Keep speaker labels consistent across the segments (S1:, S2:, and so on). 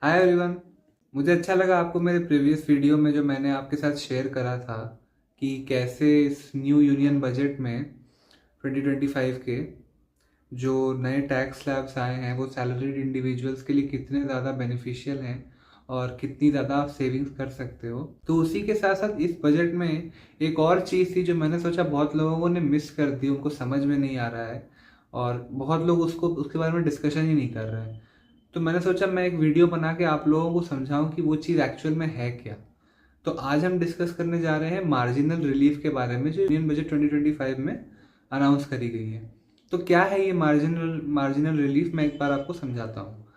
S1: Hi everyone. मुझे अच्छा लगा आपको मेरे प्रीवियस वीडियो में जो मैंने आपके साथ शेयर करा था कि कैसे इस न्यू यूनियन बजट में 2025 के जो नए टैक्स स्लैब्स आए हैं वो सैलरीड इंडिविजुअल्स के लिए कितने ज़्यादा बेनिफिशियल हैं और कितनी ज़्यादा आप सेविंग्स कर सकते हो। तो उसी के साथ साथ इस बजट में एक और चीज़ थी जो मैंने सोचा बहुत लोगों ने मिस कर दी, उनको समझ में नहीं आ रहा है और बहुत लोग उसके बारे में डिस्कशन ही नहीं कर रहे हैं। तो मैंने सोचा मैं एक वीडियो बना के आप लोगों को समझाऊं कि वो चीज़ एक्चुअल में है क्या। तो आज हम डिस्कस करने जा रहे हैं मार्जिनल रिलीफ के बारे में जो यूनियन बजट 2025 में अनाउंस करी गई है। तो क्या है ये मार्जिनल मार्जिनल रिलीफ, मैं एक बार आपको समझाता हूँ।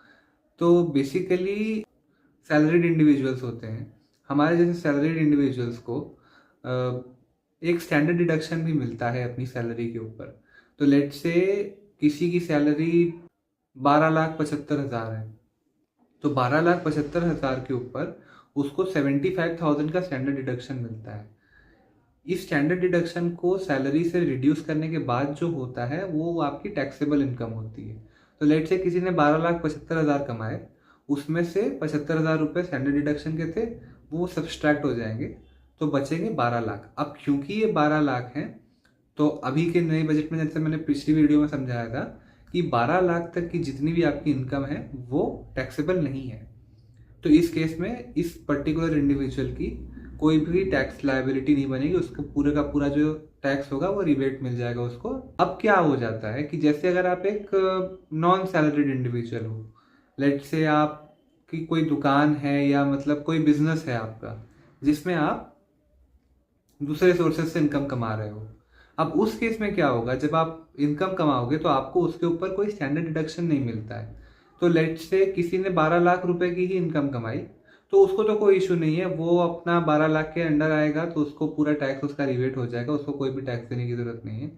S1: तो बेसिकली सैलरीड इंडिविजुअल्स होते हैं, हमारे जैसे सैलरीड इंडिविजुअल्स को एक स्टैंडर्ड डिडक्शन भी मिलता है अपनी सैलरी के ऊपर। तो लेट से किसी की सैलरी 12,75,000 है, तो 12,75,000 के ऊपर उसको 75,000 का स्टैंडर्ड डिडक्शन मिलता है। इस स्टैंडर्ड डिडक्शन को सैलरी से रिड्यूस करने के बाद जो होता है वो आपकी टैक्सेबल इनकम होती है। तो लेट से किसी ने 12,75,000 कमाए, उसमें से 75,000 रुपये स्टैंडर्ड डिडक्शन के थे, वो सब्सट्रैक्ट हो जाएंगे, तो बचेंगे 12 लाख। अब क्योंकि ये 12 लाख हैं, तो अभी के नए बजट में जैसे मैंने पिछली वीडियो में समझाया था कि 12 लाख तक की जितनी भी आपकी इनकम है वो टैक्सेबल नहीं है। तो इस केस में इस पर्टिकुलर इंडिविजुअल की कोई भी टैक्स लायबिलिटी नहीं बनेगी, उसका पूरे का पूरा जो टैक्स होगा वो रिबेट मिल जाएगा उसको। अब क्या हो जाता है कि जैसे अगर आप एक नॉन सैलरीड इंडिविजुअल हो, लेट से आपकी कोई दुकान है या मतलब कोई बिजनेस है आपका जिसमें आप दूसरे सोर्सेज से इनकम कमा रहे हो। अब उस केस में क्या होगा, जब आप इनकम कमाओगे तो आपको उसके ऊपर कोई स्टैंडर्ड डिडक्शन नहीं मिलता है। तो लेट से किसी ने 12 लाख रुपए की ही इनकम कमाई, तो उसको तो कोई इशू नहीं है, वो अपना 12 लाख के अंडर आएगा तो उसको पूरा टैक्स उसका रिबेट हो जाएगा, उसको कोई भी टैक्स देने की जरूरत नहीं है।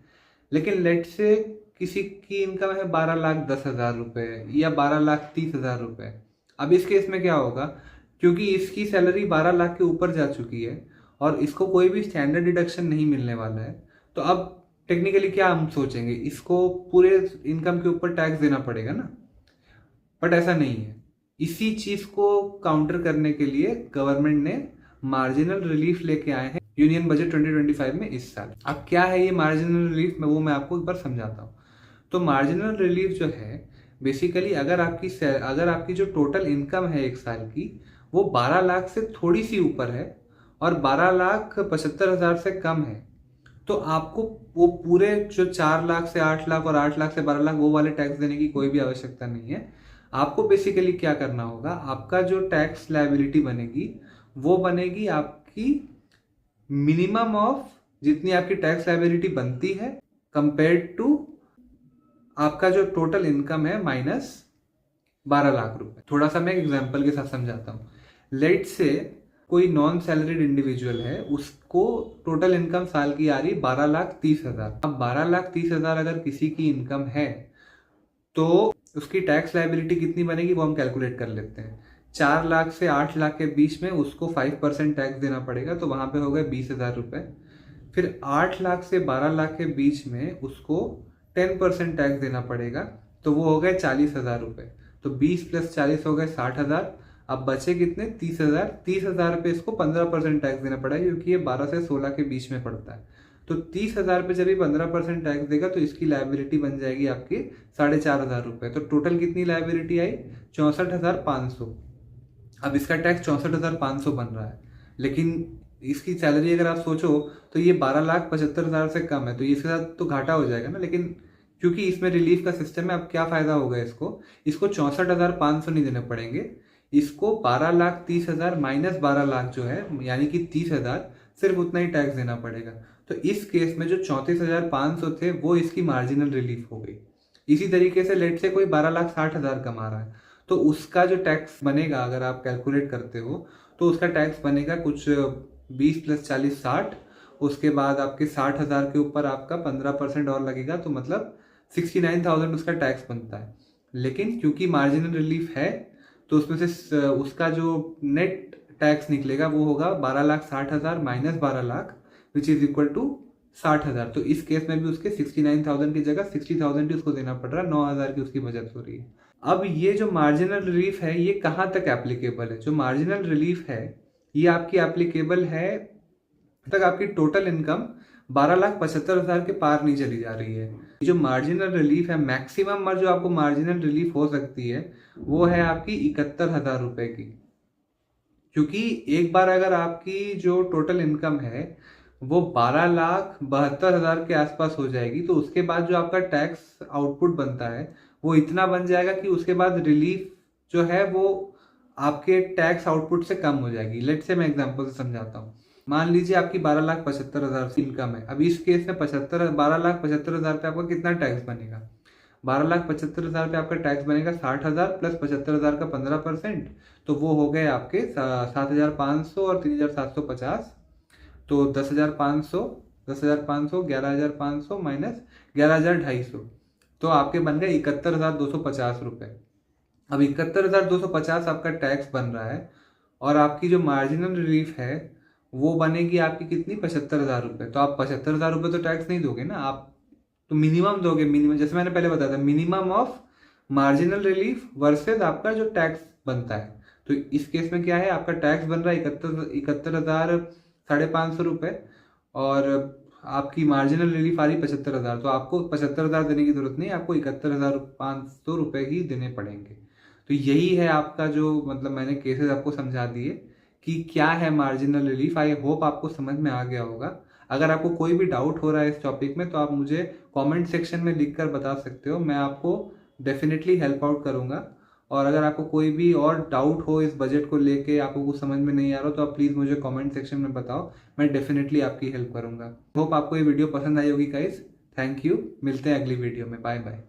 S1: लेकिन लेट से किसी की इनकम है 12,10,000 रुपये या 12,30,000 रुपये। अब इस केस में क्या होगा, क्योंकि इसकी सैलरी 12 लाख के ऊपर जा चुकी है और इसको कोई भी स्टैंडर्ड डिडक्शन नहीं मिलने वाला है, तो अब टेक्निकली क्या हम सोचेंगे, इसको पूरे इनकम के ऊपर टैक्स देना पड़ेगा ना। बट ऐसा नहीं है। इसी चीज को काउंटर करने के लिए गवर्नमेंट ने मार्जिनल रिलीफ लेके आए हैं यूनियन बजट 2025 में इस साल। अब क्या है ये मार्जिनल रिलीफ, मैं आपको एक बार समझाता हूँ। तो मार्जिनल रिलीफ जो है बेसिकली अगर आपकी जो टोटल इनकम है एक साल की वो 12 लाख से थोड़ी सी ऊपर है और 12,75,000 से कम है, तो आपको वो पूरे जो 4 लाख से 8 लाख और 8 लाख से 12 लाख वो वाले टैक्स देने की कोई भी आवश्यकता नहीं है। आपको बेसिकली क्या करना होगा, आपका जो टैक्स लायबिलिटी बनेगी वो बनेगी आपकी मिनिमम ऑफ जितनी आपकी टैक्स लायबिलिटी बनती है कंपेयर्ड टू आपका जो टोटल इनकम है माइनस 12 लाख रुपए। थोड़ा सा मैं एक एग्जांपल के साथ समझाता हूँ। लेट से कोई नॉन सैलरीड इंडिविजुअल है, उसको टोटल इनकम साल की आ रही 12,30,000। अब 12,30,000 अगर किसी की इनकम है तो उसकी टैक्स लायबिलिटी कितनी बनेगी वो हम कैलकुलेट कर लेते हैं। 4 लाख से 8 लाख के बीच में उसको 5% टैक्स देना पड़ेगा, तो वहां पे हो गए 20,000 रुपए। फिर 8 लाख से 12 लाख के बीच में उसको 10% टैक्स देना पड़ेगा, तो वो हो गए 40,000 रुपए। तो 20 + 40 हो गए 60,000। अब बचे कितने, 30,000। 30,000 पे इसको 15% टैक्स देना पड़ेगा क्योंकि ये 12 से 16 के बीच में पड़ता है। तो 30,000 पे जब ये 15% टैक्स देगा तो इसकी लायबिलिटी बन जाएगी आपकी 4,500 रुपए। तो टोटल कितनी लायबिलिटी आई, 64,500। अब इसका टैक्स 64,500 बन रहा है, लेकिन इसकी सैलरी अगर आप सोचो तो ये 12,75,000 से कम है, तो इसके साथ तो घाटा हो जाएगा ना। लेकिन क्योंकि इसमें रिलीफ का सिस्टम है, अब क्या फायदा होगा, इसको 64,500 नहीं देने पड़ेंगे, इसको 12,30,000 माइनस 12 लाख जो है यानी कि 30,000, सिर्फ उतना ही टैक्स देना पड़ेगा। तो इस केस में जो 34,500 थे वो इसकी मार्जिनल रिलीफ हो गई। इसी तरीके से लेट से कोई 12,60,000 कमा रहा है, तो उसका जो टैक्स बनेगा अगर आप कैलकुलेट करते हो तो उसका टैक्स बनेगा कुछ 20 + 40 60। उसके बाद आपके 60,000 के ऊपर आपका 15% और लगेगा, तो मतलब 69,000 उसका टैक्स बनता है। लेकिन क्योंकि मार्जिनल रिलीफ है तो उसमें से उसका जो नेट टैक्स निकलेगा वो होगा 12,60,000 minus 12 lakh, which is equal to 60,000। तो इस केस में भी उसके 69,000 की जगह 60,000 ही उसको देना पड़ रहा है, 9,000 की उसकी बचत हो रही है। अब ये जो मार्जिनल रिलीफ है ये कहाँ तक एप्लीकेबल है? जो मार्जिनल रिलीफ है ये आपकी एप्लीकेबल है तक आपकी टोटल इनकम 12,75,000 के पार नहीं चली जा रही है। जो मार्जिनल रिलीफ है, मैक्सिमम जो आपको मार्जिनल रिलीफ हो सकती है वो है आपकी 71,000 रुपए की। क्योंकि एक बार अगर आपकी जो टोटल इनकम है वो 12,72,000 के आसपास हो जाएगी, तो उसके बाद जो आपका टैक्स आउटपुट बनता है वो इतना बन जाएगा कि उसके बाद रिलीफ जो है वो आपके टैक्स आउटपुट से कम हो जाएगी। लेट से मैं एग्जांपल से समझाता हूँ। मान लीजिए आपकी 12,75,000 की इनकम है। अब इस केस में 12,75,000 पे आपका कितना टैक्स बनेगा? 12,75,000 पे आपका टैक्स बनेगा 60,000 प्लस 75,000 का 15%, तो वो हो गए आपके 7,500 और 3,750, तो 10,500, 10,500, 11,500 माइनस 11,250, तो आपके बन गए 71,250 रुपए। अब 71,250 आपका टैक्स बन रहा है और आपकी जो मार्जिनल रिलीफ है वो बनेगी आपकी कितनी? 75,000 रुपये। तो आप 75,000 रुपये तो टैक्स नहीं दोगे ना, आप तो मिनिमम दोगे। मिनिमम जैसे मैंने पहले बताया था, minimum of marginal relief versus आपका जो टैक्स बनता है। तो इस केस में क्या है, आपका टैक्स बन रहा है 71,550 रुपये और आपकी मार्जिनल रिलीफ आ रही 75,000। तो आपको 75,000 देने की जरूरत नहीं, आपको 71,500 रुपये ही देने पड़ेंगे। तो यही है आपका जो मतलब मैंने केसेस आपको समझा दिए कि क्या है मार्जिनल रिलीफ। आई होप आपको समझ में आ गया होगा। अगर आपको कोई भी डाउट हो रहा है इस टॉपिक में तो आप मुझे कमेंट सेक्शन में लिखकर बता सकते हो, मैं आपको डेफिनेटली हेल्प आउट करूंगा। और अगर आपको कोई भी और डाउट हो इस बजट को लेके, आपको कुछ समझ में नहीं आ रहा तो आप प्लीज़ मुझे कमेंट सेक्शन में बताओ, मैं डेफिनेटली आपकी हेल्प करूंगा। होप आपको ये वीडियो पसंद आई होगी गाइस। थैंक यू, मिलते हैं अगली वीडियो में। Bye bye.